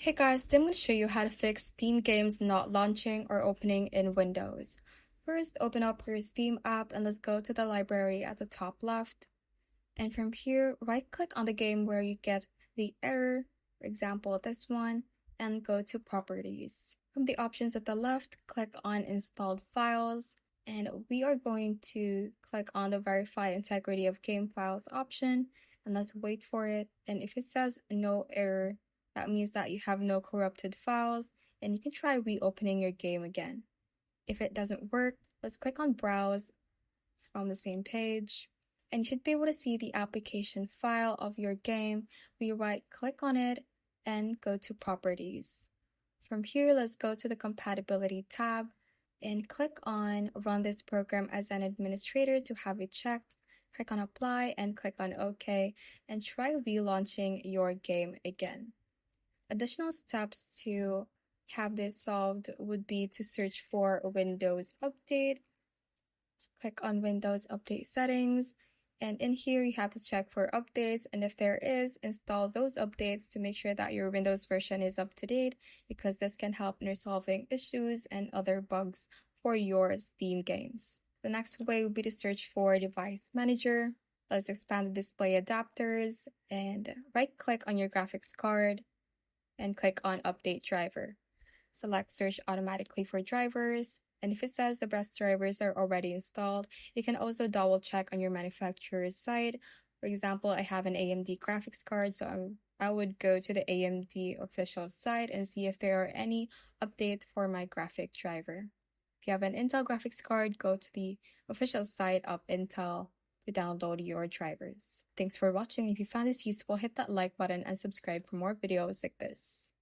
Hey guys, today I'm going to show you how to fix Steam games not launching or opening in Windows. First, open up your Steam app and let's go to the library at the top left. And from here, right-click on the game where you get the error, for example this one, and go to Properties. From the options at the left, click on Installed Files, and we are going to click on the Verify Integrity of Game Files option, and let's wait for it. And if it says no error, that means that you have no corrupted files, and you can try reopening your game again. If it doesn't work, let's click on Browse from the same page, and you should be able to see the application file of your game. We right-click on it and go to Properties. From here, let's go to the Compatibility tab and click on Run this program as an administrator to have it checked. Click on Apply and click on OK, and try relaunching your game again. Additional steps to have this solved would be to search for Windows Update. Click on Windows Update Settings, and in here you have to check for updates, and if there is, install those updates to make sure that your Windows version is up to date, because this can help in resolving issues and other bugs for your Steam games. The next way would be to search for Device Manager. Let's expand the display adapters and right-click on your graphics card and click on Update Driver. Select Search automatically for drivers, and if it says the best drivers are already installed, you can also double check on your manufacturer's site. For example, I have an AMD graphics card, so I would go to the AMD official site and see if there are any updates for my graphic driver. If you have an Intel graphics card, go to the official site of Intel to download your drivers. Thanks for watching. If you found this useful, hit that like button and subscribe for more videos like this.